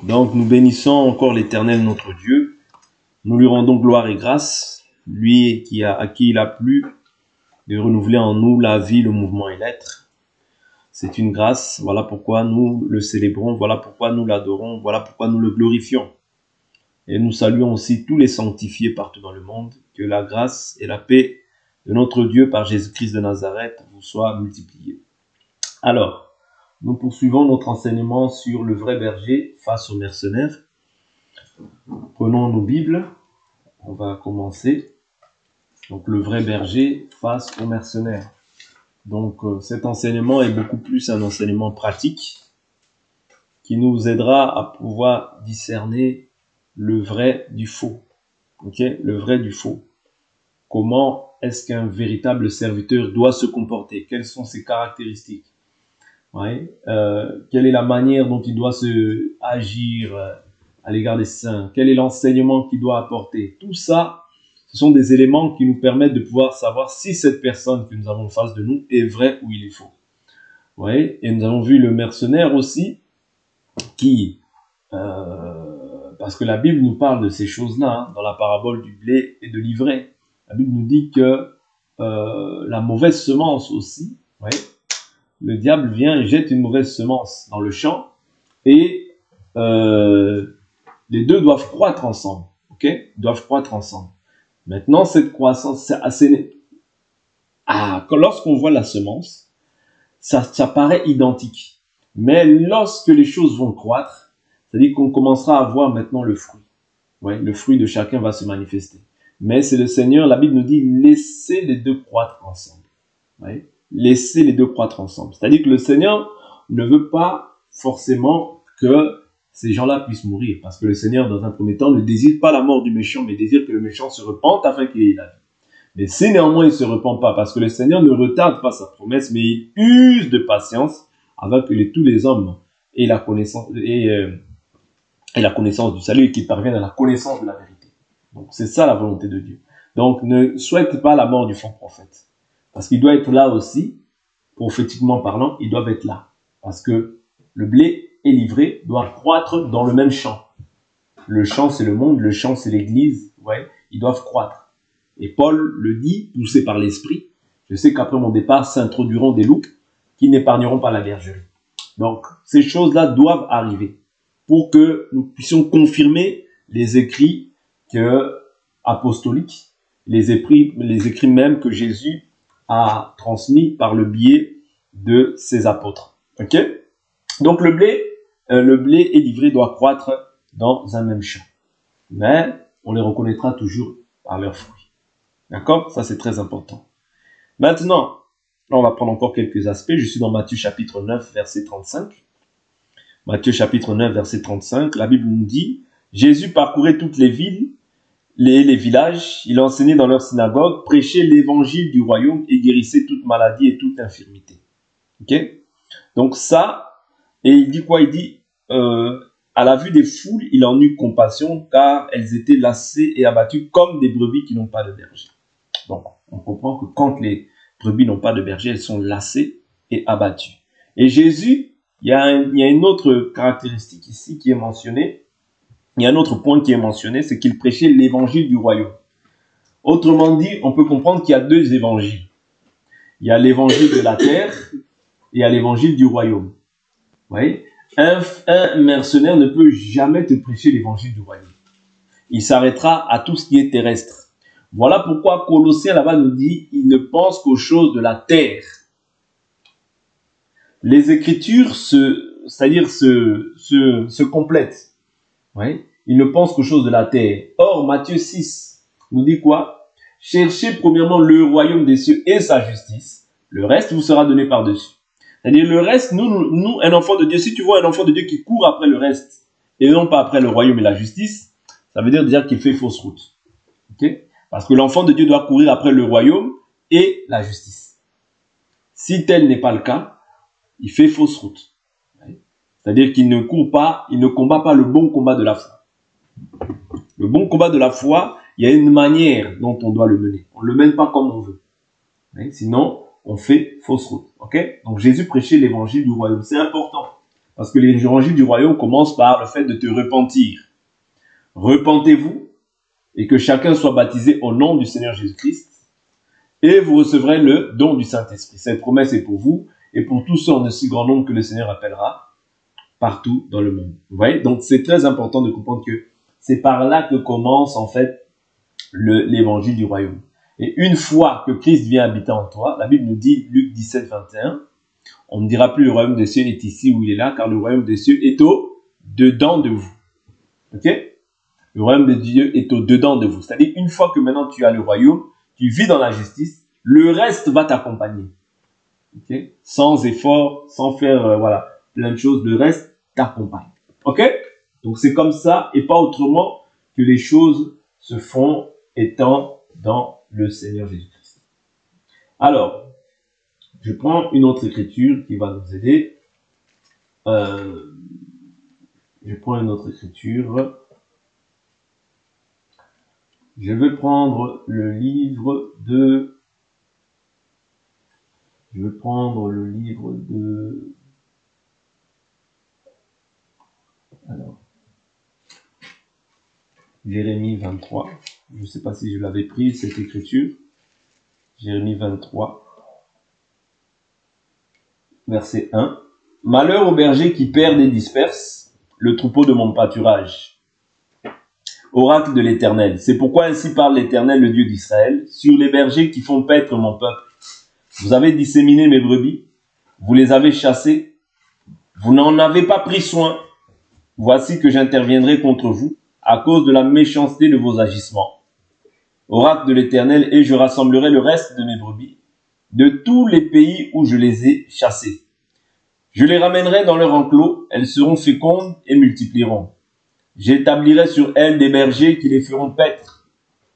Donc nous bénissons encore l'Éternel notre Dieu. Nous lui rendons gloire et grâce, lui à qui il a plu de renouveler en nous la vie, le mouvement et l'être. C'est une grâce, voilà pourquoi nous le célébrons, voilà pourquoi nous l'adorons, voilà pourquoi nous le glorifions. Et nous saluons aussi tous les sanctifiés partout dans le monde. Que la grâce et la paix de notre Dieu par Jésus-Christ de Nazareth vous soient multipliées. Alors, nous poursuivons notre enseignement sur le vrai berger face aux mercenaires. Prenons nos Bibles, on va commencer. Donc, le vrai berger face aux mercenaires. Donc, cet enseignement est beaucoup plus un enseignement pratique qui nous aidera à pouvoir discerner le vrai du faux. Okay? Le vrai du faux. Comment est-ce qu'un véritable serviteur doit se comporter? Quelles sont ses caractéristiques? Ouais. Quelle est la manière dont il doit se agir à l'égard des saints? Quel est l'enseignement qu'il doit apporter? Tout ça, ce sont des éléments qui nous permettent de pouvoir savoir si cette personne que nous avons en face de nous est vraie ou il est faux. Ouais. Et nous avons vu le mercenaire aussi, qui, parce que la Bible nous parle de ces choses-là, hein, dans la parabole du blé et de l'ivraie. La Bible nous dit que la mauvaise semence aussi, ouais, le diable vient et jette une mauvaise semence dans le champ et les deux doivent croître ensemble. Ok, doivent croître ensemble. Maintenant, cette croissance, c'est assez... lorsqu'on voit la semence, ça paraît identique. Mais lorsque les choses vont croître, c'est-à-dire qu'on commencera à voir maintenant le fruit. Ouais, le fruit de chacun va se manifester. Mais c'est le Seigneur, la Bible nous dit, laissez les deux croître ensemble. Ouais. Laissez les deux croître ensemble. C'est-à-dire que le Seigneur ne veut pas forcément que ces gens-là puissent mourir. Parce que le Seigneur, dans un premier temps, ne désire pas la mort du méchant, mais désire que le méchant se repente afin qu'il ait la vie. Mais si néanmoins il ne se repent pas, parce que le Seigneur ne retarde pas sa promesse, mais il use de patience afin que tous les hommes aient la connaissance, la connaissance du salut et qu'ils parviennent à la connaissance de la vérité. Donc c'est ça la volonté de Dieu. Donc ne souhaite pas la mort du faux prophète. Parce qu'il doit être là aussi, prophétiquement parlant, ils doivent être là. Parce que le blé et l'ivraie doivent croître dans le même champ. Le champ, c'est le monde, le champ, c'est l'église. Ouais, ils doivent croître. Et Paul le dit, poussé par l'esprit. Je sais qu'après mon départ s'introduiront des loups qui n'épargneront pas la bergerie. Donc, ces choses-là doivent arriver pour que nous puissions confirmer les écrits apostoliques, les écrits même que Jésus a transmis par le biais de ses apôtres. Ok? Donc le blé et l'ivraie doivent croître dans un même champ. Mais on les reconnaîtra toujours par leurs fruits. D'accord? Ça c'est très important. Maintenant, là on va prendre encore quelques aspects. Je suis dans Matthieu chapitre 9, verset 35. Matthieu chapitre 9, verset 35. La Bible nous dit, Jésus parcourait toutes les villes, les villages, il enseignait dans leurs synagogues, prêchait l'évangile du royaume et guérissait toute maladie et toute infirmité. Ok? Donc ça, et il dit quoi? Il dit, à la vue des foules, il en eut compassion, car elles étaient lassées et abattues comme des brebis qui n'ont pas de berger. Donc, on comprend que quand les brebis n'ont pas de berger, elles sont lassées et abattues. Et Jésus, il y a une autre caractéristique ici qui est mentionnée. Il y a un autre point qui est mentionné, c'est qu'il prêchait l'évangile du royaume. Autrement dit, on peut comprendre qu'il y a deux évangiles. Il y a l'évangile de la terre et il y a l'évangile du royaume. Vous voyez? Un mercenaire ne peut jamais te prêcher l'évangile du royaume. Il s'arrêtera à tout ce qui est terrestre. Voilà pourquoi Colossiens là-bas nous dit, il ne pense qu'aux choses de la terre. Les Écritures se complètent. Ouais. Il ne pense qu'aux choses de la terre. Or, Matthieu 6 nous dit quoi? Cherchez premièrement le royaume des cieux et sa justice. Le reste vous sera donné par-dessus. C'est-à-dire, le reste, nous, un enfant de Dieu, si tu vois un enfant de Dieu qui court après le reste et non pas après le royaume et la justice, ça veut dire déjà qu'il fait fausse route. Okay? Parce que l'enfant de Dieu doit courir après le royaume et la justice. Si tel n'est pas le cas, il fait fausse route. C'est-à-dire qu'il ne court pas, il ne combat pas le bon combat de la foi. Le bon combat de la foi, il y a une manière dont on doit le mener. On ne le mène pas comme on veut. Sinon, on fait fausse route. Okay? Donc Jésus prêchait l'évangile du royaume. C'est important. Parce que l'évangile du royaume commence par le fait de te repentir. Repentez-vous et que chacun soit baptisé au nom du Seigneur Jésus-Christ et vous recevrez le don du Saint-Esprit. Cette promesse est pour vous et pour tous ceux en aussi grand nombre que le Seigneur appellera partout dans le monde. Vous voyez? Donc c'est très important de comprendre que c'est par là que commence en fait l'évangile du royaume. Et une fois que Christ vient habiter en toi, la Bible nous dit, Luc 17, 21, on ne dira plus le royaume des cieux est ici où il est là, car le royaume des cieux est au-dedans de vous. Ok? Le royaume de Dieu est au-dedans de vous. C'est-à-dire, une fois que maintenant tu as le royaume, tu vis dans la justice, le reste va t'accompagner. Ok? Sans effort, sans faire plein de choses, le reste t'accompagne. Ok? Donc c'est comme ça et pas autrement que les choses se font étant dans le Seigneur Jésus-Christ. Alors, je prends une autre écriture qui va nous aider. Je prends une autre écriture. Je vais prendre le livre de... Alors, Jérémie 23. Je ne sais pas si je l'avais pris, cette écriture. Jérémie 23. Verset 1. Malheur au berger qui perd et disperse le troupeau de mon pâturage. Oracle de l'Éternel. C'est pourquoi ainsi parle l'Éternel, le Dieu d'Israël, sur les bergers qui font paître mon peuple. Vous avez disséminé mes brebis, vous les avez chassées, vous n'en avez pas pris soin. Voici que j'interviendrai contre vous à cause de la méchanceté de vos agissements. Oracle de l'Éternel, et je rassemblerai le reste de mes brebis de tous les pays où je les ai chassées. Je les ramènerai dans leur enclos, elles seront fécondes et multiplieront. J'établirai sur elles des bergers qui les feront paître.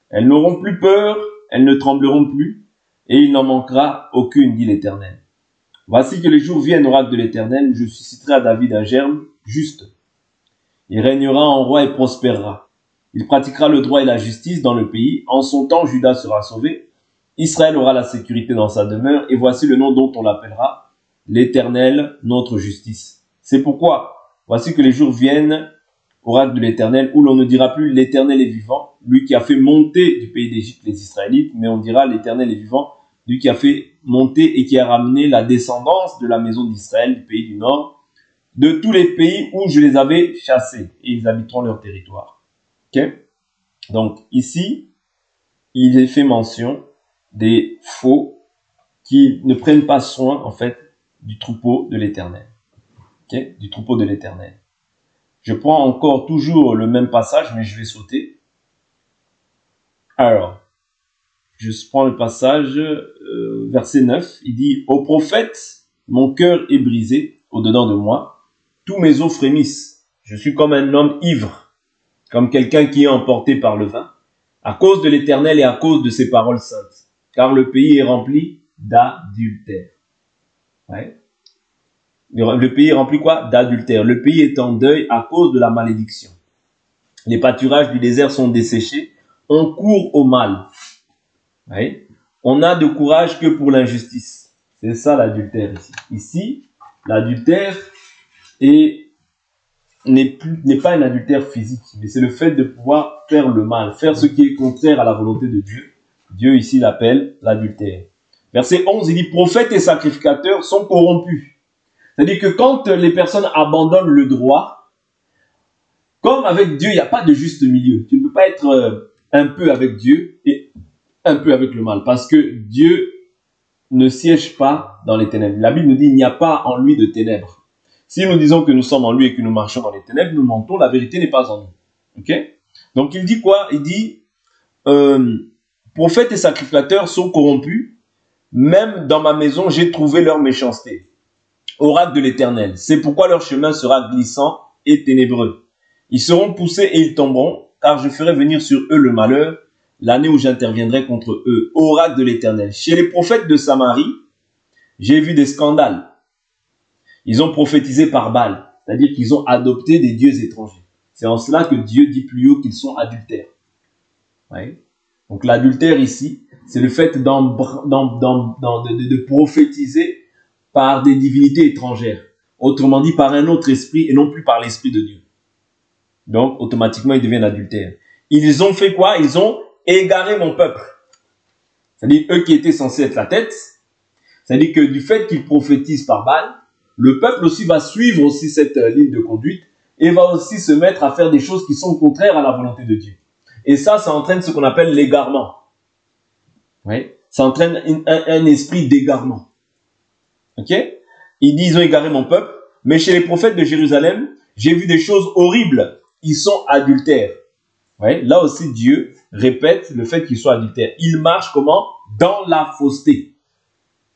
Elles n'auront plus peur, elles ne trembleront plus, et il n'en manquera aucune, dit l'Éternel. Voici que les jours viennent, oracle de l'Éternel, où je susciterai à David un germe juste. Il régnera en roi et prospérera. Il pratiquera le droit et la justice dans le pays. En son temps, Juda sera sauvé. Israël aura la sécurité dans sa demeure, et voici le nom dont on l'appellera, l'Éternel, notre justice. C'est pourquoi, voici que les jours viennent, oracle de l'Éternel, où l'on ne dira plus l'Éternel est vivant, lui qui a fait monter du pays d'Égypte les Israélites, mais on dira l'Éternel est vivant, lui qui a fait monter et qui a ramené la descendance de la maison d'Israël, du pays du Nord, de tous les pays où je les avais chassés, et ils habiteront leur territoire. Ok? Donc ici, il est fait mention des faux qui ne prennent pas soin, en fait, du troupeau de l'Éternel. Ok? Du troupeau de l'Éternel. Je prends encore toujours le même passage, mais je vais sauter. Alors, je prends le passage, verset 9. Il dit, « Ô prophète, mon cœur est brisé au-dedans de moi. Tous mes os frémissent. Je suis comme un homme ivre, comme quelqu'un qui est emporté par le vin, à cause de l'Éternel et à cause de ses paroles saintes. Car le pays est rempli d'adultère. » Ouais. Le pays est rempli quoi? D'adultère. Le pays est en deuil à cause de la malédiction. Les pâturages du désert sont desséchés. On court au mal. Ouais. On n'a de courage que pour l'injustice. C'est ça l'adultère ici. Ici, l'adultère n'est pas un adultère physique, mais c'est le fait de pouvoir faire le mal, faire ce qui est contraire à la volonté de Dieu. Dieu ici l'appelle l'adultère. Verset 11, il dit, prophètes et sacrificateurs sont corrompus. C'est-à-dire que quand les personnes abandonnent le droit, comme avec Dieu, il n'y a pas de juste milieu. Tu ne peux pas être un peu avec Dieu et un peu avec le mal. Parce que Dieu ne siège pas dans les ténèbres. La Bible nous dit qu'il n'y a pas en lui de ténèbres. Si nous disons que nous sommes en lui et que nous marchons dans les ténèbres, nous mentons, la vérité n'est pas en nous. Okay? Donc il dit quoi? Il dit, prophètes et sacrificateurs sont corrompus. Même dans ma maison, j'ai trouvé leur méchanceté. Oracle de l'Éternel. C'est pourquoi leur chemin sera glissant et ténébreux. Ils seront poussés et ils tomberont, car je ferai venir sur eux le malheur, l'année où j'interviendrai contre eux. Oracle de l'Éternel. Chez les prophètes de Samarie, j'ai vu des scandales. Ils ont prophétisé par Baal, c'est-à-dire qu'ils ont adopté des dieux étrangers. C'est en cela que Dieu dit plus haut qu'ils sont adultères. Ouais. Donc l'adultère ici, c'est le fait de prophétiser par des divinités étrangères. Autrement dit, par un autre esprit et non plus par l'esprit de Dieu. Donc, automatiquement, ils deviennent adultères. Ils ont fait quoi? Ils ont égaré mon peuple. C'est-à-dire, eux qui étaient censés être la tête, c'est-à-dire que du fait qu'ils prophétisent par Baal, le peuple aussi va suivre aussi cette ligne de conduite et va aussi se mettre à faire des choses qui sont contraires à la volonté de Dieu. Et ça entraîne ce qu'on appelle l'égarement. Oui, ça entraîne un esprit d'égarement. Ok? Il dit, ils ont égaré mon peuple, mais chez les prophètes de Jérusalem, j'ai vu des choses horribles. Ils sont adultères. Ouais, là aussi, Dieu répète le fait qu'ils soient adultères. Ils marchent comment? Dans la fausseté.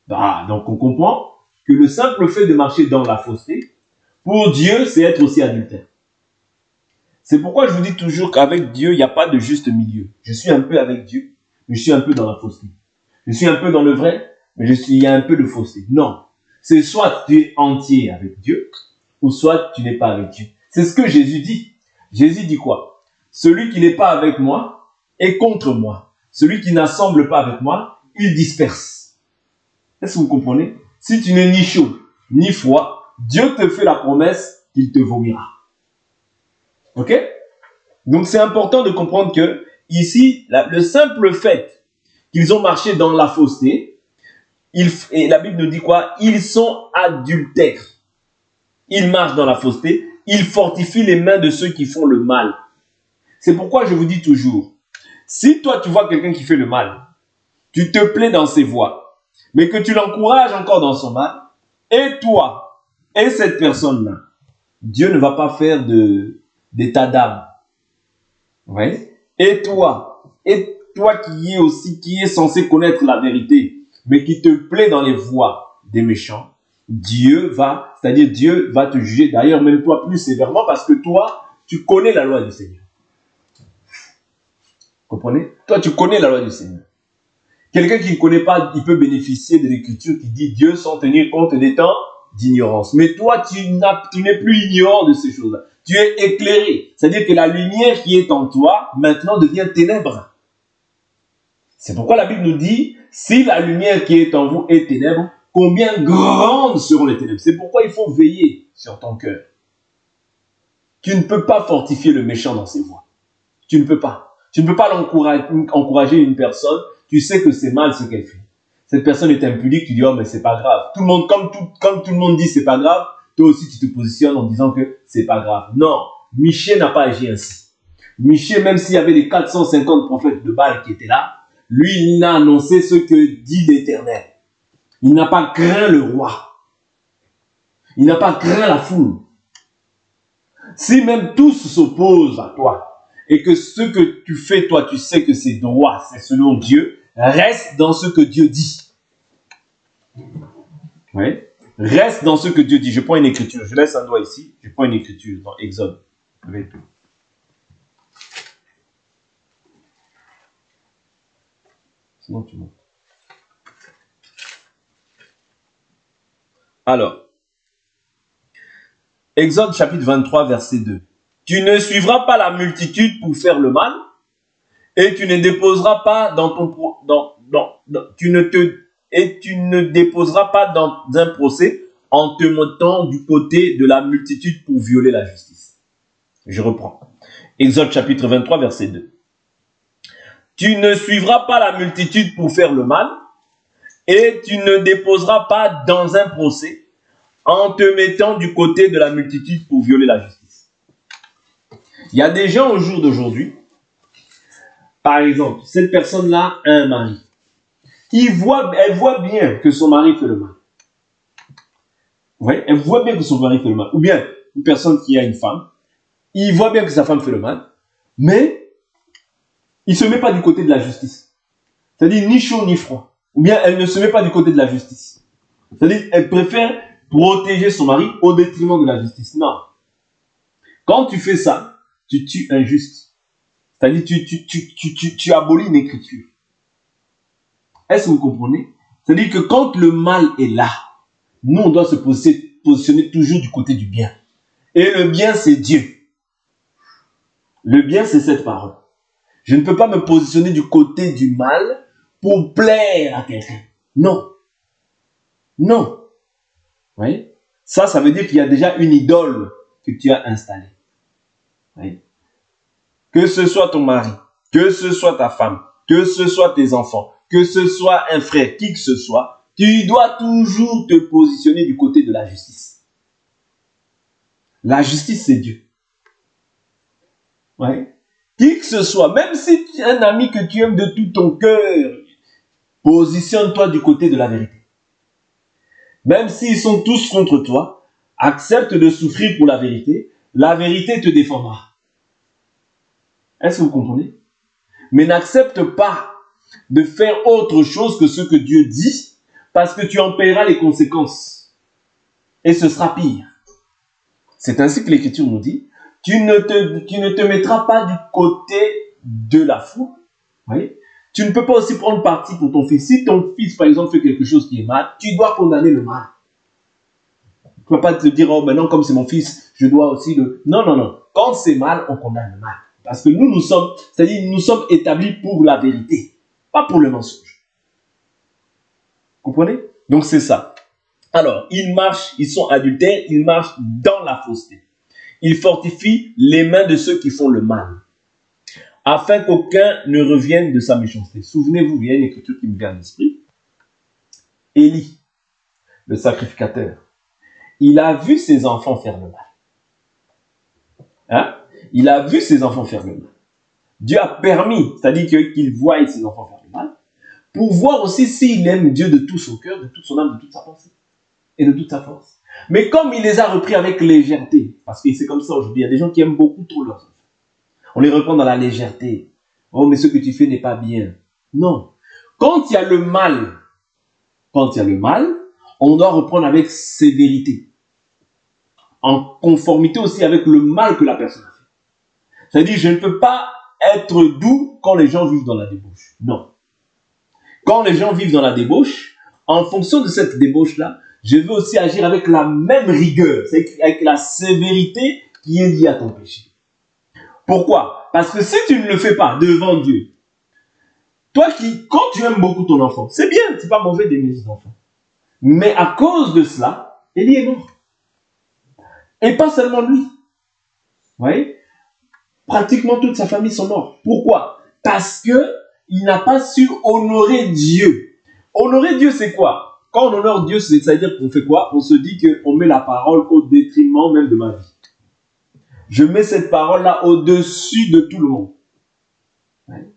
Ah, donc on comprend que le simple fait de marcher dans la fausseté, pour Dieu, c'est être aussi adultère. C'est pourquoi je vous dis toujours qu'avec Dieu, il n'y a pas de juste milieu. Je suis un peu avec Dieu, mais je suis un peu dans la fausseté. Je suis un peu dans le vrai, mais il y a un peu de fausseté. Non. C'est soit tu es entier avec Dieu, ou soit tu n'es pas avec Dieu. C'est ce que Jésus dit. Jésus dit quoi? Celui qui n'est pas avec moi est contre moi. Celui qui n'assemble pas avec moi, il disperse. Est-ce que vous comprenez? Si tu n'es ni chaud, ni froid, Dieu te fait la promesse qu'il te vomira. Ok? Donc c'est important de comprendre que ici, le simple fait qu'ils ont marché dans la fausseté, et la Bible nous dit quoi? Ils sont adultères. Ils marchent dans la fausseté, ils fortifient les mains de ceux qui font le mal. C'est pourquoi je vous dis toujours, si toi tu vois quelqu'un qui fait le mal, tu te plais dans ses voies, mais que tu l'encourages encore dans son mal, et toi, et cette personne-là, Dieu ne va pas faire d'état d'âme. Ouais. Et toi qui est censé connaître la vérité, mais qui te plaît dans les voies des méchants, Dieu va te juger, d'ailleurs même toi plus sévèrement, parce que toi, tu connais la loi du Seigneur. Vous comprenez? Toi, tu connais la loi du Seigneur. Quelqu'un qui ne connaît pas, il peut bénéficier de l'écriture qui dit Dieu sans tenir compte des temps d'ignorance. Mais toi, tu n'es plus ignorant de ces choses-là. Tu es éclairé. C'est-à-dire que la lumière qui est en toi, maintenant, devient ténèbres. C'est pourquoi la Bible nous dit, si la lumière qui est en vous est ténèbres, combien grandes seront les ténèbres. C'est pourquoi il faut veiller sur ton cœur. Tu ne peux pas fortifier le méchant dans ses voies. Tu ne peux pas. Tu ne peux pas encourager une personne, tu sais que c'est mal ce qu'elle fait. Cette personne est impudique, tu dis, oh, mais c'est pas grave. Tout le monde, comme tout le monde dit c'est pas grave, toi aussi tu te positionnes en disant que c'est pas grave. Non, Michée n'a pas agi ainsi. Michée, même s'il y avait les 450 prophètes de Baal qui étaient là, lui, il a annoncé ce que dit l'Éternel. Il n'a pas craint le roi. Il n'a pas craint la foule. Si même tous s'opposent à toi, et que ce que tu fais, toi, tu sais que c'est droit, c'est selon Dieu, reste dans ce que Dieu dit. Oui. Reste dans ce que Dieu dit. Je prends une écriture. Je laisse un doigt ici. Je prends une écriture dans Exode. Sinon, tu montes. Alors, Exode chapitre 23, verset 2. Tu ne suivras pas la multitude pour faire le mal, et tu ne déposeras pas tu ne déposeras pas dans un procès en te mettant du côté de la multitude pour violer la justice. Je reprends. Exode chapitre 23, verset 2. Tu ne suivras pas la multitude pour faire le mal, et tu ne déposeras pas dans un procès en te mettant du côté de la multitude pour violer la justice. Il y a des gens au jour d'aujourd'hui, par exemple, cette personne-là a un mari. Elle voit bien que son mari fait le mal. Ouais, elle voit bien que son mari fait le mal. Ou bien, une personne qui a une femme, il voit bien que sa femme fait le mal, mais il ne se met pas du côté de la justice. C'est-à-dire ni chaud ni froid. Ou bien elle ne se met pas du côté de la justice. C'est-à-dire elle préfère protéger son mari au détriment de la justice. Non. Quand tu fais ça, tu tues un juste. C'est-à-dire tu abolis une écriture. Est-ce que vous comprenez? C'est-à-dire que quand le mal est là, nous on doit se positionner toujours du côté du bien. Et le bien c'est Dieu. Le bien c'est cette parole. Je ne peux pas me positionner du côté du mal pour plaire à quelqu'un. Non. Non. Vous voyez? Ça veut dire qu'il y a déjà une idole que tu as installée. Oui. Que ce soit ton mari, que ce soit ta femme, que ce soit tes enfants, que ce soit un frère, qui que ce soit, tu dois toujours te positionner du côté de la justice. La justice, c'est Dieu. Ouais. Qui que ce soit, même si tu es un ami que tu aimes de tout ton cœur, positionne-toi du côté de la vérité. Même s'ils sont tous contre toi, accepte de souffrir pour la vérité te défendra. Est-ce que vous comprenez? Mais n'accepte pas de faire autre chose que ce que Dieu dit, parce que tu en paieras les conséquences. Et ce sera pire. C'est ainsi que l'Écriture nous dit, tu ne te mettras pas du côté de la foule. Oui. Tu ne peux pas aussi prendre parti pour ton fils. Si ton fils, par exemple, fait quelque chose qui est mal, tu dois condamner le mal. Tu ne peux pas te dire, oh, maintenant, comme c'est mon fils, je dois aussi le... Non, non, non. Quand c'est mal, on condamne le mal. Parce que nous sommes établis pour la vérité, pas pour le mensonge. Vous comprenez? Donc, c'est ça. Alors, ils sont adultères, ils marchent dans la fausseté. Ils fortifient les mains de ceux qui font le mal, afin qu'aucun ne revienne de sa méchanceté. Souvenez-vous, il y a une écriture qui me vient à l'esprit. Élie, le sacrificateur, il a vu ses enfants faire le mal. Hein? Il a vu ses enfants faire le mal. Dieu a permis, c'est-à-dire qu'il voie ses enfants faire le mal, pour voir aussi s'il aime Dieu de tout son cœur, de toute son âme, de toute sa pensée et de toute sa force. Mais comme il les a repris avec légèreté, parce que c'est comme ça aujourd'hui, il y a des gens qui aiment beaucoup trop leurs enfants. On les reprend dans la légèreté. Oh, mais ce que tu fais n'est pas bien. Non. Quand il y a le mal, on doit reprendre avec sévérité. En conformité aussi avec le mal que la personne a fait. C'est-à-dire, je ne peux pas être doux quand les gens vivent dans la débauche. Non. Quand les gens vivent dans la débauche, en fonction de cette débauche-là, je veux aussi agir avec la même rigueur, c'est avec la sévérité qui est liée à ton péché. Pourquoi? Parce que si tu ne le fais pas devant Dieu, quand tu aimes beaucoup ton enfant, c'est bien, c'est pas mauvais d'aimer ses enfants. Mais à cause de cela, Élie est mort. Et pas seulement lui. Vous voyez? Pratiquement toute sa famille sont morts. Pourquoi? Parce qu'il n'a pas su honorer Dieu. Honorer Dieu, c'est quoi? Quand on honore Dieu, c'est-à-dire qu'on fait quoi? On se dit qu'on met la parole au détriment même de ma vie. Je mets cette parole-là au-dessus de tout le monde. Ouais.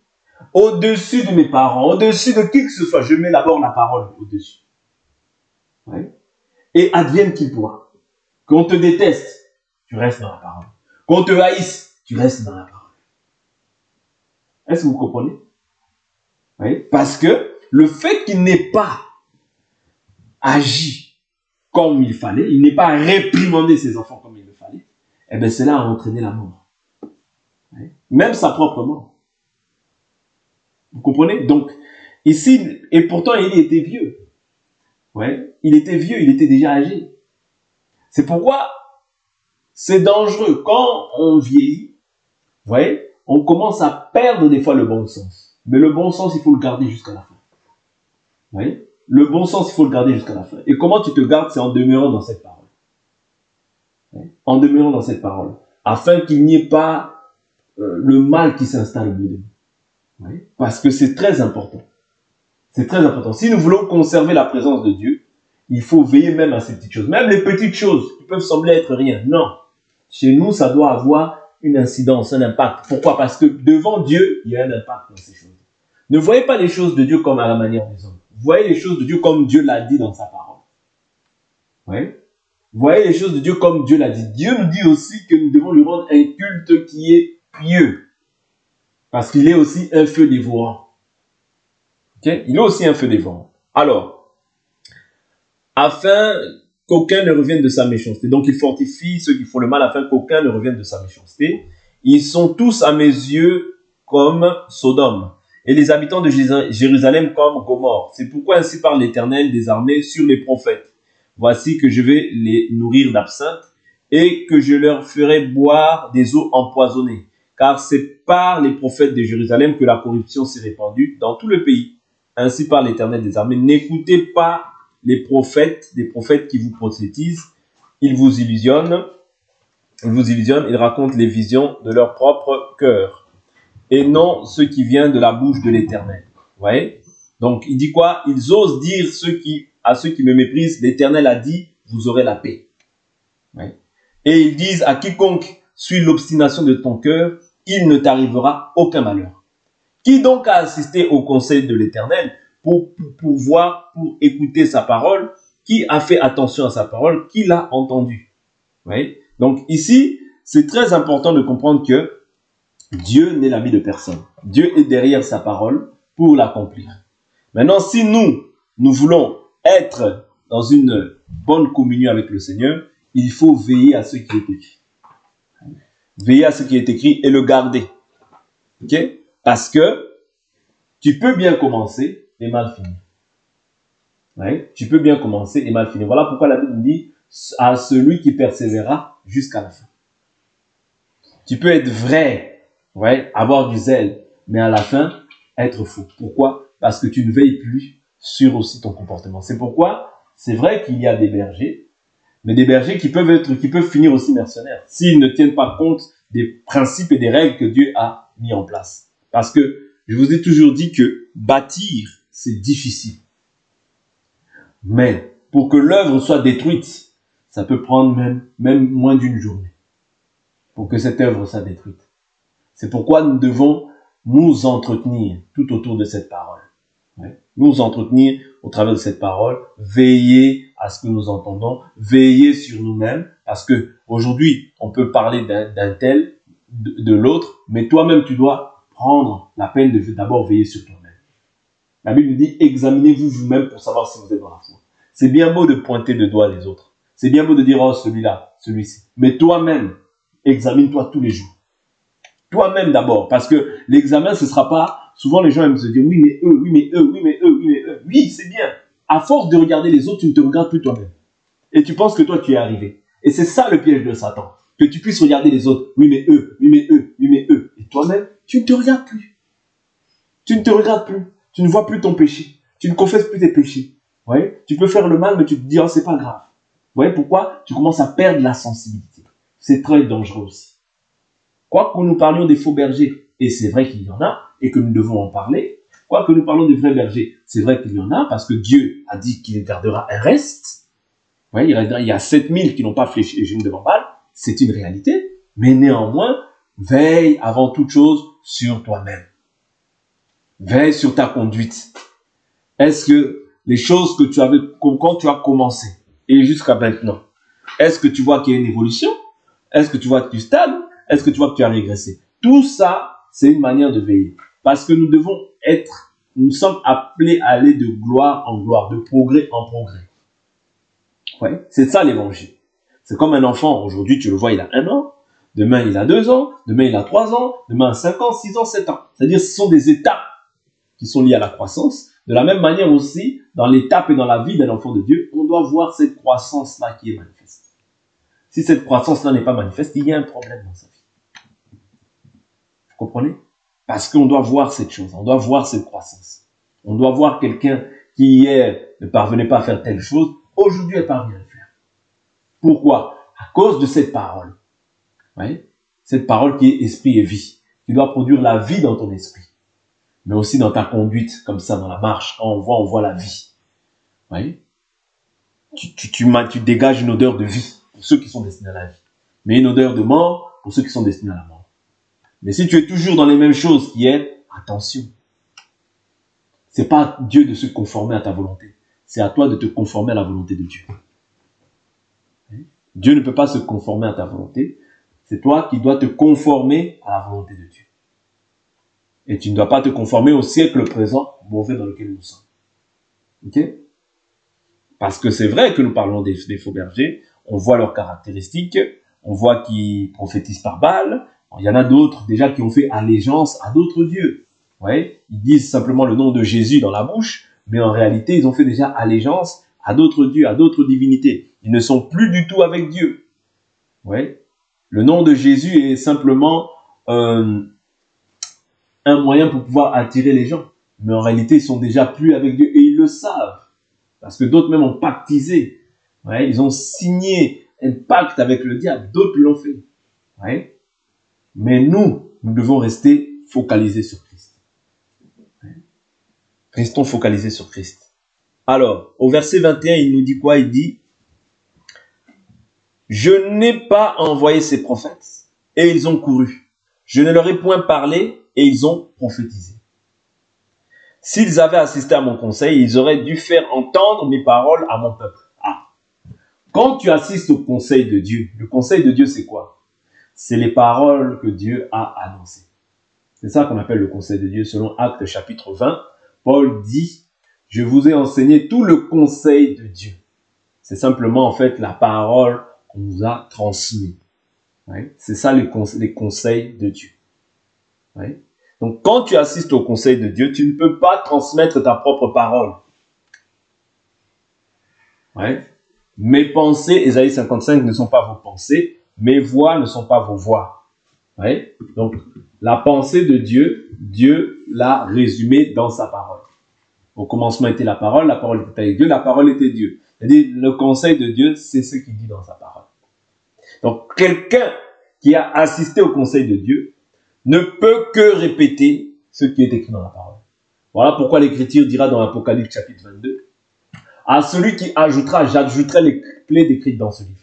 Au-dessus de mes parents, au-dessus de qui que ce soit, je mets d'abord la parole au-dessus. Ouais. Et advienne qu'il pourra. Qu'on te déteste, tu restes dans la parole. Qu'on te haïsse, tu restes dans la parole. Est-ce que vous comprenez? Oui. Parce que le fait qu'il n'ait pas agi comme il fallait, il n'ait pas réprimandé ses enfants comme il le fallait, eh bien cela a entraîné la mort. Oui. Même sa propre mort. Vous comprenez? Donc, ici, et pourtant il était vieux. Ouais. Il était vieux, il était déjà âgé. C'est pourquoi c'est dangereux. Quand on vieillit, vous voyez, on commence à perdre des fois le bon sens. Mais le bon sens, il faut le garder jusqu'à la fin. Vous voyez? Le bon sens, il faut le garder jusqu'à la fin. Et comment tu te gardes? C'est en demeurant dans cette parole. En demeurant dans cette parole. Afin qu'il n'y ait pas le mal qui s'installe au bout de nous. Oui? Parce que c'est très important. C'est très important. Si nous voulons conserver la présence de Dieu, il faut veiller même à ces petites choses. Même les petites choses qui peuvent sembler être rien. Non. Chez nous, ça doit avoir une incidence, un impact. Pourquoi? Parce que devant Dieu, il y a un impact dans ces choses. Ne voyez pas les choses de Dieu comme à la manière des hommes. Voyez les choses de Dieu comme Dieu l'a dit dans sa parole. Oui? Voyez les choses de Dieu comme Dieu l'a dit. Dieu nous dit aussi que nous devons lui rendre un culte qui est pieux. Parce qu'il est aussi un feu dévorant. Okay? Il est aussi un feu dévorant. Alors, afin qu'aucun ne revienne de sa méchanceté. Donc, il fortifie ceux qui font le mal afin qu'aucun ne revienne de sa méchanceté. Ils sont tous à mes yeux comme Sodome, et les habitants de Jérusalem comme Gomorrhe. C'est pourquoi ainsi parle l'Éternel des armées sur les prophètes. Voici que je vais les nourrir d'absinthe et que je leur ferai boire des eaux empoisonnées. Car c'est par les prophètes de Jérusalem que la corruption s'est répandue dans tout le pays. Ainsi parle l'Éternel des armées. N'écoutez pas les prophètes, des prophètes qui vous prophétisent, ils vous illusionnent, ils racontent les visions de leur propre cœur, et non ce qui vient de la bouche de l'Éternel. Vous voyez? Donc, il dit quoi? Ils osent dire à ceux qui me méprisent, l'Éternel a dit, vous aurez la paix. Ouais. Et ils disent à quiconque suit l'obstination de ton cœur, il ne t'arrivera aucun malheur. Qui donc a assisté au conseil de l'Éternel pour écouter sa parole? Qui a fait attention à sa parole? Qui l'a entendu? Ouais. Donc ici, c'est très important de comprendre que Dieu n'est l'ami de personne. Dieu est derrière sa parole pour l'accomplir. Maintenant, si nous voulons être dans une bonne communion avec le Seigneur, il faut veiller à ce qui est écrit. Veiller à ce qui est écrit et le garder. Ok? Parce que tu peux bien commencer et mal finir. Ouais? Tu peux bien commencer et mal finir. Voilà pourquoi la Bible dit à celui qui persévérera jusqu'à la fin. Tu peux être vrai, ouais, avoir du zèle, mais à la fin, être faux. Pourquoi? Parce que tu ne veilles plus sur aussi ton comportement. C'est pourquoi c'est vrai qu'il y a des bergers, mais des bergers qui peuvent finir aussi mercenaires s'ils ne tiennent pas compte des principes et des règles que Dieu a mis en place. Parce que je vous ai toujours dit que bâtir, c'est difficile. Mais pour que l'œuvre soit détruite, ça peut prendre même moins d'une journée pour que cette œuvre soit détruite. C'est pourquoi nous devons nous entretenir tout autour de cette parole. Ouais. Nous entretenir au travers de cette parole, veiller à ce que nous entendons, veiller sur nous-mêmes, parce que aujourd'hui, on peut parler d'un tel, de l'autre, mais toi-même, tu dois prendre la peine de d'abord veiller sur toi-même. La Bible dit, examinez-vous vous-même pour savoir si vous êtes dans la foi. C'est bien beau de pointer le doigt les autres. C'est bien beau de dire, oh, celui-là, celui-ci. Mais toi-même, examine-toi tous les jours. Toi-même d'abord, parce que l'examen, ce sera pas... Souvent, les gens aiment se dire, oui, mais eux, oui, mais eux, oui, mais eux, oui, mais eux. Oui, c'est bien. À force de regarder les autres, tu ne te regardes plus toi-même. Et tu penses que toi, tu es arrivé. Et c'est ça le piège de Satan. Que tu puisses regarder les autres. Oui, mais eux, oui, mais eux, oui, mais eux. Et toi-même, tu ne te regardes plus. Tu ne te regardes plus. Tu ne vois plus ton péché. Tu ne confesses plus tes péchés. Vous voyez? Tu peux faire le mal, mais tu te dis, oh, c'est pas grave. Vous voyez pourquoi? Tu commences à perdre la sensibilité. C'est très dangereux aussi. Quoi que nous parlions des faux bergers, et c'est vrai qu'il y en a, et que nous devons en parler, quoi que nous parlons des vrais bergers, c'est vrai qu'il y en a, parce que Dieu a dit qu'il gardera un reste. Ouais, il y a 7000 qui n'ont pas fléchi les genoux devant Baal, c'est une réalité, mais néanmoins, veille avant toute chose sur toi-même. Veille sur ta conduite. Est-ce que les choses que tu avais, quand tu as commencé, et jusqu'à maintenant, est-ce que tu vois qu'il y a une évolution? Est-ce que tu vois que tu stagnes? Est-ce que tu vois que tu as régressé? Tout ça, c'est une manière de veiller. Parce que nous sommes appelés à aller de gloire en gloire, de progrès en progrès. Ouais, c'est ça l'évangile. C'est comme un enfant. Aujourd'hui, tu le vois, il a 1 an. Demain, il a 2 ans. Demain, il a 3 ans. Demain, 5 ans, 6 ans, 7 ans. C'est-à-dire, ce sont des étapes qui sont liées à la croissance. De la même manière aussi, dans l'étape et dans la vie d'un enfant de Dieu, on doit voir cette croissance-là qui est manifeste. Si cette croissance-là n'est pas manifeste, il y a un problème dans sa vie. Vous comprenez? Parce qu'on doit voir cette chose, on doit voir cette croissance. On doit voir quelqu'un qui hier ne parvenait pas à faire telle chose, aujourd'hui elle parvient à le faire. Pourquoi? À cause de cette parole. Oui? Cette parole qui est esprit et vie, qui doit produire la vie dans ton esprit, mais aussi dans ta conduite, comme ça, dans la marche. Quand on voit la vie. Oui? Tu dégages une odeur de vie pour ceux qui sont destinés à la vie, mais une odeur de mort pour ceux qui sont destinés à la mort. Mais si tu es toujours dans les mêmes choses qui est, attention. C'est pas à Dieu de se conformer à ta volonté. C'est à toi de te conformer à la volonté de Dieu. Dieu ne peut pas se conformer à ta volonté. C'est toi qui dois te conformer à la volonté de Dieu. Et tu ne dois pas te conformer au siècle présent mauvais dans lequel nous sommes. Ok? Parce que c'est vrai que nous parlons des faux bergers. On voit leurs caractéristiques. On voit qu'ils prophétisent par Baal. Il y en a d'autres déjà qui ont fait allégeance à d'autres dieux. Ouais, ils disent simplement le nom de Jésus dans la bouche, mais en réalité, ils ont fait déjà allégeance à d'autres dieux, à d'autres divinités. Ils ne sont plus du tout avec Dieu. Ouais. Le nom de Jésus est simplement un moyen pour pouvoir attirer les gens. Mais en réalité, ils sont déjà plus avec Dieu et ils le savent. Parce que d'autres même ont pactisé. Ouais, ils ont signé un pacte avec le diable. D'autres l'ont fait. Ouais. Mais nous devons rester focalisés sur Christ. Restons focalisés sur Christ. Alors, au verset 21, il nous dit quoi? Il dit, « Je n'ai pas envoyé ces prophètes, et ils ont couru. Je ne leur ai point parlé, et ils ont prophétisé. S'ils avaient assisté à mon conseil, ils auraient dû faire entendre mes paroles à mon peuple. » Ah. Quand tu assistes au conseil de Dieu, le conseil de Dieu, c'est quoi? C'est les paroles que Dieu a annoncées. C'est ça qu'on appelle le conseil de Dieu. Selon Actes chapitre 20, Paul dit, « Je vous ai enseigné tout le conseil de Dieu. » C'est simplement en fait la parole qu'on nous a transmise. Ouais. C'est ça les conseils de Dieu. Ouais. Donc quand tu assistes au conseil de Dieu, tu ne peux pas transmettre ta propre parole. Ouais. Mes pensées, Ésaïe 55, ne sont pas vos pensées. Mes voix ne sont pas vos voix. Ouais. Donc la pensée de Dieu, Dieu l'a résumée dans sa parole. Au commencement était la parole était avec Dieu, la parole était Dieu. C'est-à-dire, le conseil de Dieu, c'est ce qu'il dit dans sa parole. Donc, quelqu'un qui a assisté au conseil de Dieu ne peut que répéter ce qui est écrit dans la parole. Voilà pourquoi l'Écriture dira dans l'Apocalypse chapitre 22, « À celui qui ajoutera, j'ajouterai les clés décrites dans ce livre.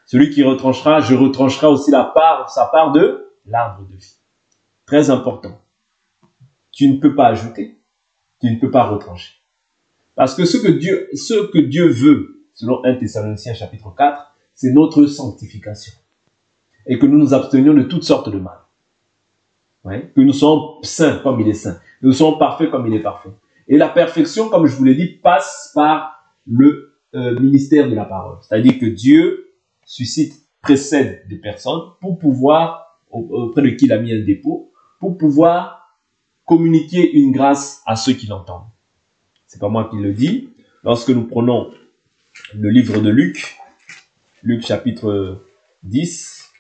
Celui qui retranchera, je retrancherai aussi sa part de l'arbre de vie. » Très important. Tu ne peux pas ajouter. Tu ne peux pas retrancher. Parce que ce que Dieu veut, selon 1 Thessaloniciens chapitre 4, c'est notre sanctification. Et que nous nous abstenions de toutes sortes de mal. Ouais. Que nous soyons saints comme il est saint. Que nous soyons parfaits comme il est parfait. Et la perfection, comme je vous l'ai dit, passe par le ministère de la parole. C'est-à-dire que Dieu précède des personnes pour pouvoir, auprès de qui il a mis un dépôt, pour pouvoir communiquer une grâce à ceux qui l'entendent. C'est pas moi qui le dis. Lorsque nous prenons le livre de Luc, Luc chapitre 10,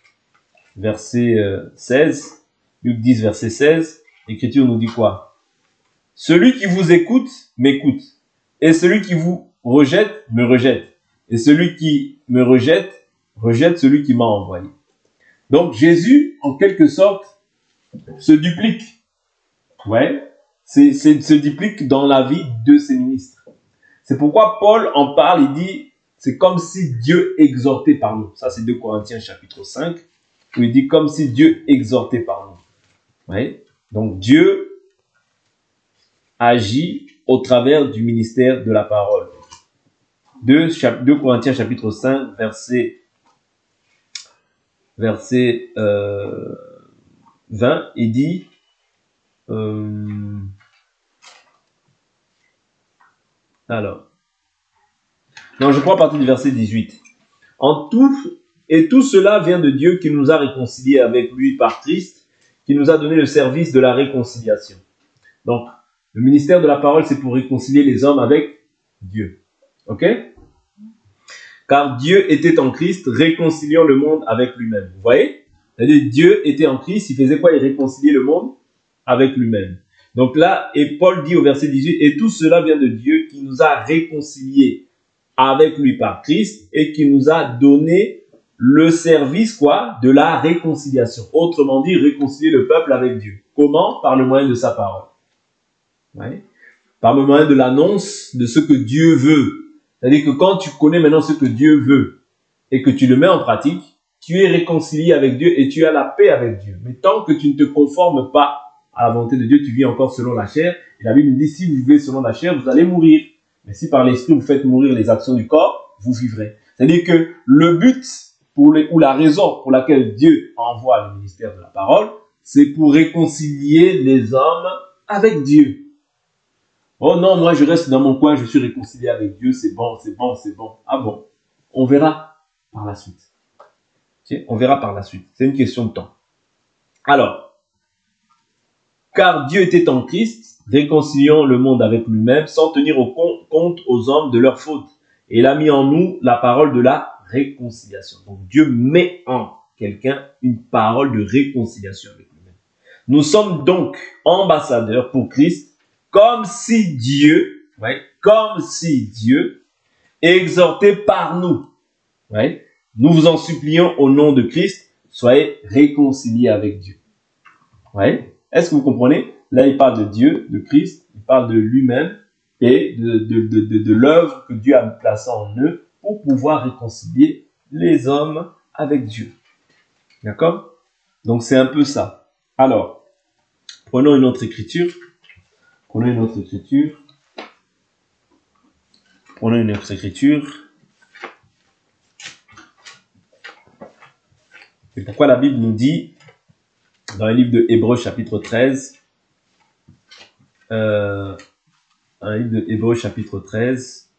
verset 16, Luc 10, verset 16, l'Écriture nous dit quoi? Celui qui vous écoute, m'écoute. Et celui qui vous rejette, me rejette. Et celui qui me rejette, rejette celui qui m'a envoyé. Donc Jésus, en quelque sorte, se duplique. Ouais. Se duplique dans la vie de ses ministres. C'est pourquoi Paul en parle, il dit, c'est comme si Dieu exhortait par nous. Ça, c'est 2 Corinthiens chapitre 5, où il dit comme si Dieu exhortait par nous. Ouais. Donc Dieu agit au travers du ministère de la parole. 2 Corinthiens chapitre 5, verset 20, il dit, alors, non, je crois à partir du verset 18. Et tout cela vient de Dieu qui nous a réconciliés avec lui par Christ, qui nous a donné le service de la réconciliation. Donc, le ministère de la parole, c'est pour réconcilier les hommes avec Dieu. Ok? Car Dieu était en Christ, réconciliant le monde avec lui-même. Vous voyez? C'est-à-dire, Dieu était en Christ, il faisait quoi? Il réconciliait le monde avec lui-même. Donc là, et Paul dit au verset 18, et tout cela vient de Dieu qui nous a réconciliés avec lui par Christ et qui nous a donné le service, quoi, de la réconciliation. Autrement dit, réconcilier le peuple avec Dieu. Comment? Par le moyen de sa parole. Ouais. Par le moyen de l'annonce de ce que Dieu veut. C'est-à-dire que quand tu connais maintenant ce que Dieu veut et que tu le mets en pratique, tu es réconcilié avec Dieu et tu as la paix avec Dieu. Mais tant que tu ne te conformes pas à la volonté de Dieu, tu vis encore selon la chair. Et la Bible nous dit, si vous vivez selon la chair, vous allez mourir. Mais si par l'esprit vous faites mourir les actions du corps, vous vivrez. C'est-à-dire que le but ou la raison pour laquelle Dieu envoie le ministère de la parole, c'est pour réconcilier les hommes avec Dieu. Oh non, moi je reste dans mon coin, je suis réconcilié avec Dieu, c'est bon, c'est bon, c'est bon. Ah bon? On verra par la suite. Okay? On verra par la suite. C'est une question de temps. Alors, car Dieu était en Christ, réconciliant le monde avec lui-même, sans tenir compte aux hommes de leurs fautes. Et il a mis en nous la parole de la réconciliation. Donc Dieu met en quelqu'un une parole de réconciliation avec lui-même. Nous sommes donc ambassadeurs pour Christ, comme si Dieu exhortait par nous. Ouais, Nous vous en supplions au nom de Christ, soyez réconciliés avec Dieu. Ouais. Est-ce que vous comprenez? Là, il parle de Dieu, de Christ, il parle de lui-même et de l'œuvre que Dieu a placée en eux pour pouvoir réconcilier les hommes avec Dieu. D'accord? Donc, c'est un peu ça. Alors, prenons une autre écriture. Prenons une autre écriture. Prenons une autre écriture. C'est pourquoi la Bible nous dit, dans le livre de Hébreux chapitre 13, un livre de Hébreux chapitre 13,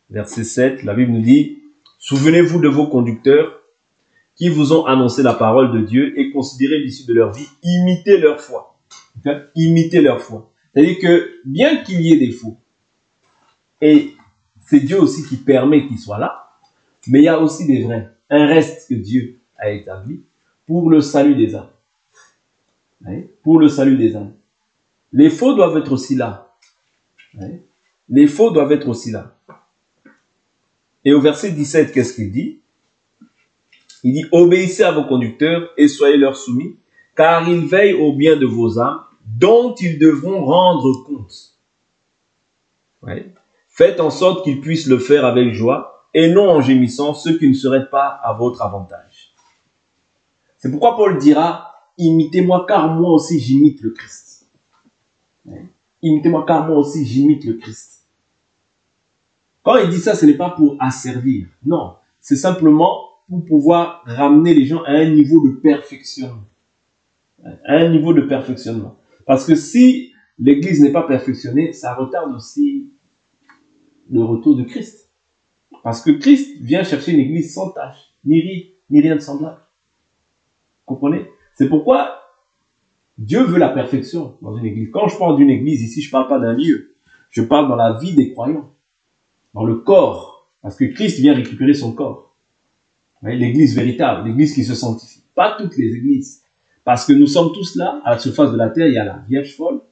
verset 7, la Bible nous dit, « Souvenez-vous de vos conducteurs qui vous ont annoncé la parole de Dieu et considérez l'issue de leur vie, imitez leur foi. » Imitez leur foi. C'est-à-dire que, bien qu'il y ait des faux, et c'est Dieu aussi qui permet qu'ils soient là, mais il y a aussi des vrais. Un reste que Dieu a établi pour le salut des âmes. Pour le salut des âmes. Les faux doivent être aussi là. Les faux doivent être aussi là. Et au verset 17, qu'est-ce qu'il dit? Il dit, obéissez à vos conducteurs et soyez leur soumis, car ils veillent au bien de vos âmes, dont ils devront rendre compte. Ouais. Faites en sorte qu'ils puissent le faire avec joie, et non en gémissant, ce qui ne serait pas à votre avantage. C'est pourquoi Paul dira, imitez-moi car moi aussi j'imite le Christ. Ouais. Imitez-moi car moi aussi j'imite le Christ. Quand il dit ça, ce n'est pas pour asservir. Non, c'est simplement pour pouvoir ramener les gens à un niveau de perfectionnement. À un niveau de perfectionnement. Parce que si l'Église n'est pas perfectionnée, ça retarde aussi le retour de Christ. Parce que Christ vient chercher une Église sans tache, ni rien de semblable. Vous comprenez? C'est pourquoi Dieu veut la perfection dans une Église. Quand je parle d'une Église, ici, je ne parle pas d'un lieu. Je parle dans la vie des croyants. Dans le corps. Parce que Christ vient récupérer son corps. L'église véritable, l'église qui se sanctifie. Pas toutes les églises. Parce que nous sommes tous là, à la surface de la terre, il y a la Vierge folle,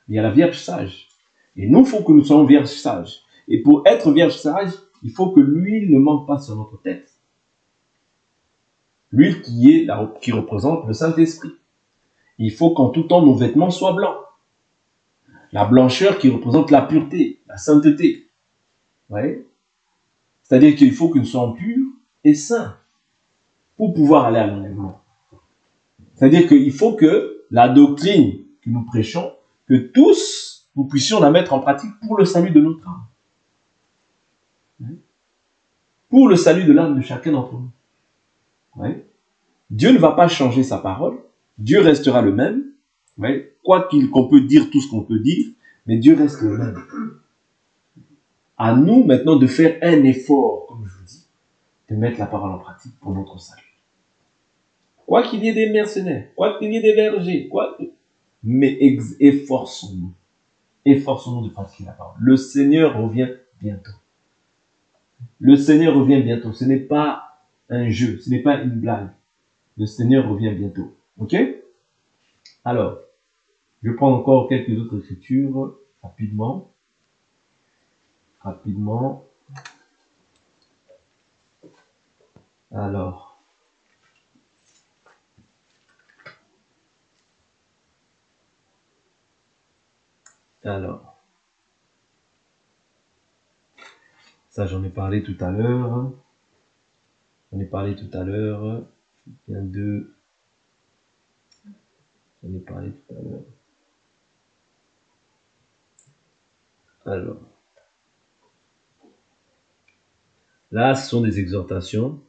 il y a la Vierge sage. Et nous, il faut que nous soyons Vierges sages. Et pour être Vierge sage, il faut que l'huile ne manque pas sur notre tête. L'huile qui représente le Saint-Esprit. Il faut qu'en tout temps, nos vêtements soient blancs. La blancheur qui représente la pureté, la sainteté. Ouais. C'est-à-dire qu'il faut que nous soyons purs et saints pour pouvoir aller à l'enlèvement. C'est-à-dire qu'il faut que la doctrine que nous prêchons, que tous, nous puissions la mettre en pratique pour le salut de notre âme. Pour le salut de l'âme de chacun d'entre nous. Ouais. Dieu ne va pas changer sa parole. Dieu restera le même. Ouais. Quoi qu'on peut dire tout ce qu'on peut dire, mais Dieu reste le même. À nous maintenant de faire un effort, comme je vous dis, de mettre la parole en pratique pour notre salut. Quoi qu'il y ait des mercenaires, quoi qu'il y ait des bergers, mais efforçons-nous. Efforçons-nous de pratiquer la parole. Le Seigneur revient bientôt. Le Seigneur revient bientôt. Ce n'est pas un jeu, ce n'est pas une blague. Le Seigneur revient bientôt. Ok? Alors, je prends encore quelques autres écritures rapidement. Alors, ça j'en ai parlé tout à l'heure. Il y a deux. J'en ai parlé tout à l'heure. Alors, là, ce sont des exhortations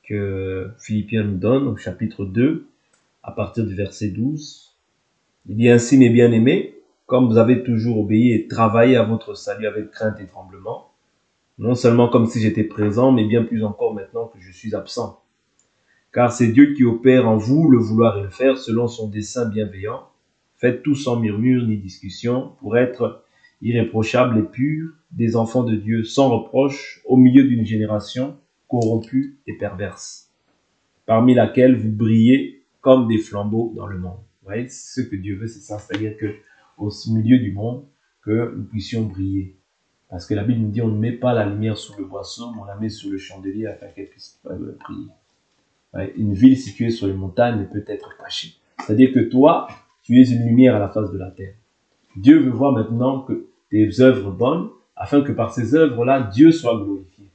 que Philippiens nous donne au chapitre 2, à partir du verset 12. Il dit ainsi, mes bien-aimés, comme vous avez toujours obéi et travaillé à votre salut avec crainte et tremblement, non seulement comme si j'étais présent, mais bien plus encore maintenant que je suis absent. Car c'est Dieu qui opère en vous le vouloir et le faire selon son dessein bienveillant. Faites tout sans murmure ni discussion pour être irréprochables et purs, des enfants de Dieu sans reproche, au milieu d'une génération corrompue et perverse, parmi laquelle vous brillez comme des flambeaux dans le monde. Vous voyez, ce que Dieu veut, c'est ça, c'est-à-dire que au milieu du monde, que nous puissions briller. Parce que la Bible nous dit on ne met pas la lumière sous le boisseau, mais on la met sous le chandelier afin qu'elle puisse prier. Ouais, une ville située sur les montagnes ne peut être cachée. C'est-à-dire que toi, tu es une lumière à la face de la terre. Dieu veut voir maintenant que tes œuvres bonnes, afin que par ces œuvres-là, Dieu soit glorifié.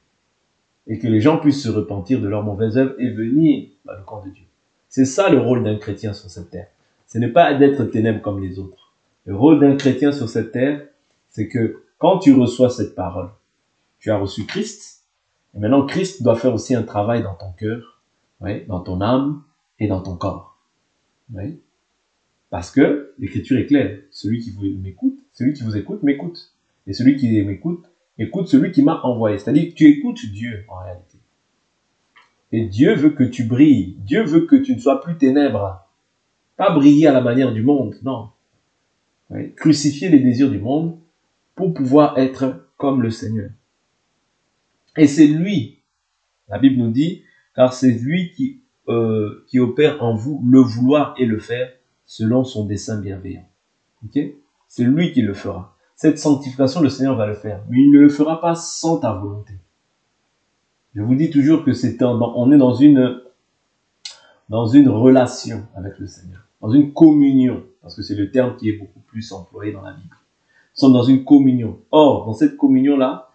Et que les gens puissent se repentir de leurs mauvaises œuvres et venir dans le camp de Dieu. C'est ça le rôle d'un chrétien sur cette terre. Ce n'est pas d'être ténèbres comme les autres. Le rôle d'un chrétien sur cette terre, c'est que quand tu reçois cette parole, tu as reçu Christ, et maintenant Christ doit faire aussi un travail dans ton cœur, oui, dans ton âme et dans ton corps. Oui. Parce que l'écriture est claire. Celui qui vous écoute, m'écoute. Et celui qui m'écoute, écoute celui qui m'a envoyé. C'est-à-dire que tu écoutes Dieu en réalité. Et Dieu veut que tu brilles. Dieu veut que tu ne sois plus ténèbres. Pas briller à la manière du monde, non. Oui. Crucifier les désirs du monde pour pouvoir être comme le Seigneur. Et c'est lui, la Bible nous dit, car c'est lui qui opère en vous le vouloir et le faire selon son dessein bienveillant. Okay? C'est lui qui le fera. Cette sanctification, le Seigneur va le faire. Mais il ne le fera pas sans ta volonté. Je vous dis toujours que on est dans une relation avec le Seigneur. Dans une communion. Parce que c'est le terme qui est beaucoup plus employé dans la Bible. Nous sommes dans une communion. Or, dans cette communion-là,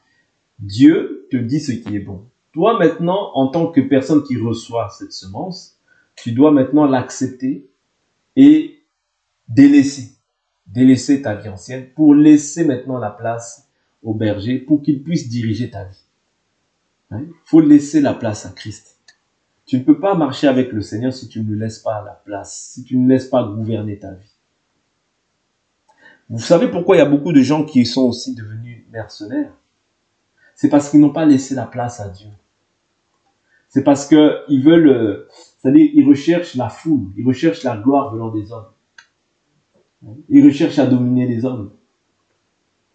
Dieu te dit ce qui est bon. Toi, maintenant, en tant que personne qui reçoit cette semence, tu dois maintenant l'accepter et délaisser ta vie ancienne pour laisser maintenant la place au berger pour qu'il puisse diriger ta vie. Il faut laisser la place à Christ. Tu ne peux pas marcher avec le Seigneur si tu ne lui laisses pas la place, si tu ne laisses pas gouverner ta vie. Vous savez pourquoi il y a beaucoup de gens qui sont aussi devenus mercenaires? C'est parce qu'ils n'ont pas laissé la place à Dieu. C'est parce qu'ils veulent, c'est-à-dire ils recherchent la foule, ils recherchent la gloire venant des hommes. Ils recherchent à dominer les hommes.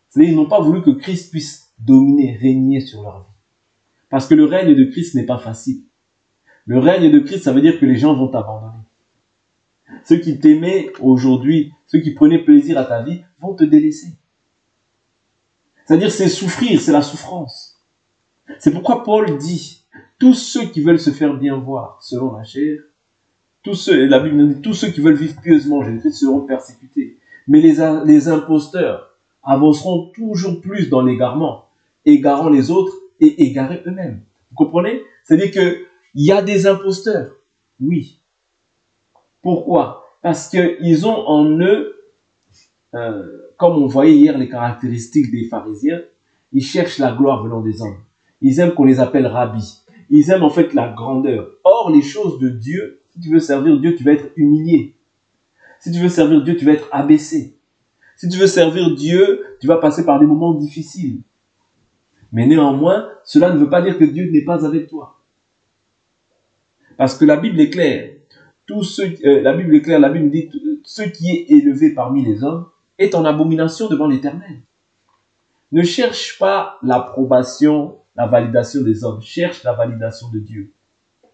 C'est-à-dire ils n'ont pas voulu que Christ puisse dominer, régner sur leur vie. Parce que le règne de Christ n'est pas facile. Le règne de Christ, ça veut dire que les gens vont t'abandonner. Ceux qui t'aimaient aujourd'hui, ceux qui prenaient plaisir à ta vie, vont te délaisser. C'est-à-dire c'est souffrir, c'est la souffrance. C'est pourquoi Paul dit, tous ceux qui veulent se faire bien voir selon la chair, la Bible nous dit, tous ceux qui veulent vivre pieusement en Jésus-Christ seront persécutés. Mais les imposteurs avanceront toujours plus dans l'égarement, égarant les autres et égarés eux-mêmes. Vous comprenez? C'est-à-dire qu'il y a des imposteurs. Oui. Pourquoi? Parce qu'ils ont en eux, comme on voyait hier les caractéristiques des pharisiens, ils cherchent la gloire venant des hommes. Ils aiment qu'on les appelle rabbis. Ils aiment en fait la grandeur. Or, les choses de Dieu, si tu veux servir Dieu, tu vas être humilié. Si tu veux servir Dieu, tu vas être abaissé. Si tu veux servir Dieu, tu vas passer par des moments difficiles. Mais néanmoins, cela ne veut pas dire que Dieu n'est pas avec toi. Parce que la Bible est claire. La Bible est claire, la Bible dit ce qui est élevé parmi les hommes est en abomination devant l'Éternel. Ne cherche pas l'approbation, la validation des hommes. Cherche la validation de Dieu. Vous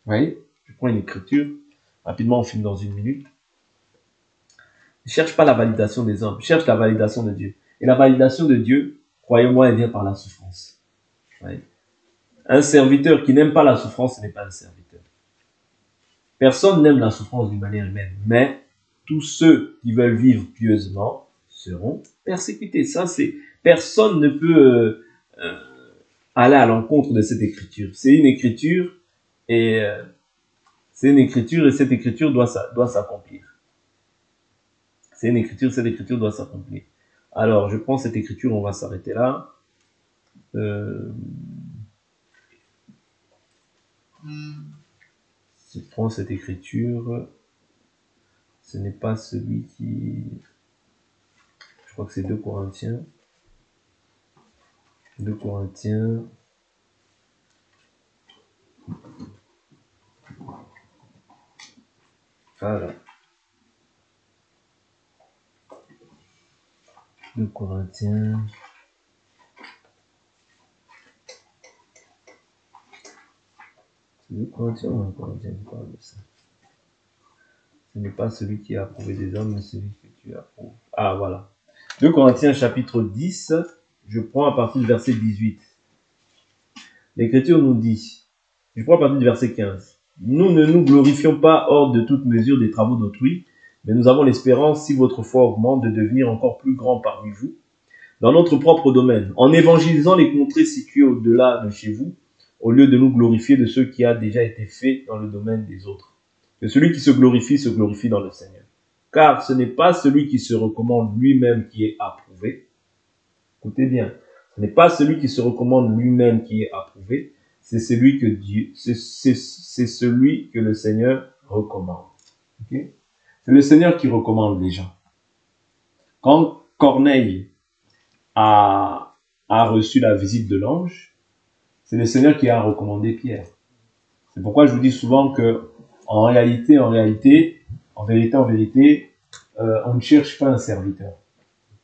voyez? Je prends une écriture. Rapidement, on filme dans une minute. Ne cherche pas la validation des hommes. Cherche la validation de Dieu. Et la validation de Dieu, croyez-moi, elle vient par la souffrance. Vous voyez? Un serviteur qui n'aime pas la souffrance, ce n'est pas un serviteur. Personne n'aime la souffrance d'une manière humaine. Mais tous ceux qui veulent vivre pieusement seront persécutés. Ça, c'est... Personne ne peut aller à l'encontre de cette écriture. C'est une écriture et cette écriture doit s'accomplir. C'est une écriture, cette écriture doit s'accomplir. Alors, je prends cette écriture, on va s'arrêter là. Je prends cette écriture. Ce n'est pas celui qui... Je crois que c'est 2 Corinthiens. 2 Corinthiens. Voilà. 2 Corinthiens. C'est 2 Corinthiens ou 1 Corinthien qui parle de ça? Ce n'est pas celui qui a approuvé des hommes, mais celui que tu approuves. Ah, voilà. 2 Corinthiens chapitre 10, je prends à partir du verset 18. L'Écriture nous dit, je prends à partir du verset 15. Nous ne nous glorifions pas hors de toute mesure des travaux d'autrui, mais nous avons l'espérance, si votre foi augmente, de devenir encore plus grand parmi vous, dans notre propre domaine, en évangélisant les contrées situées au-delà de chez vous, au lieu de nous glorifier de ce qui a déjà été fait dans le domaine des autres. Que celui qui se glorifie dans le Seigneur. Car ce n'est pas celui qui se recommande lui-même qui est approuvé. Écoutez bien, ce n'est pas celui qui se recommande lui-même qui est approuvé, c'est celui que Dieu, c'est celui que le Seigneur recommande. Okay? C'est le Seigneur qui recommande les gens. Quand Corneille a reçu la visite de l'ange, c'est le Seigneur qui a recommandé Pierre. C'est pourquoi je vous dis souvent que, en vérité, on ne cherche pas un serviteur.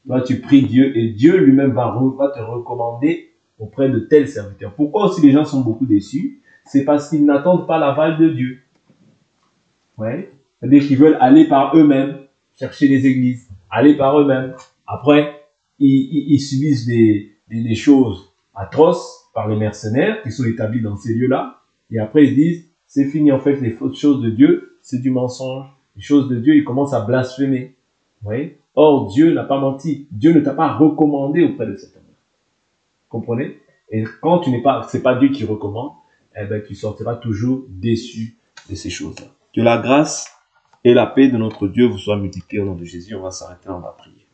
Toi, tu pries Dieu et Dieu lui-même va te recommander auprès de tels serviteurs. Pourquoi aussi les gens sont beaucoup déçus? C'est parce qu'ils n'attendent pas l'aval de Dieu. Ouais. C'est-à-dire qu'ils veulent aller par eux-mêmes, chercher les églises, aller par eux-mêmes. Après, ils subissent des choses atroces par les mercenaires qui sont établis dans ces lieux-là. Et après, ils disent, c'est fini, en fait, les fausses choses de Dieu, c'est du mensonge. Les choses de Dieu, ils commencent à blasphémer. Vous voyez? Or, Dieu n'a pas menti. Dieu ne t'a pas recommandé auprès de cet homme. Comprenez? Et quand c'est pas Dieu qui recommande, eh ben, tu sortiras toujours déçu de ces choses-là. Que la grâce et la paix de notre Dieu vous soient multipliées au nom de Jésus. On va s'arrêter, on va prier.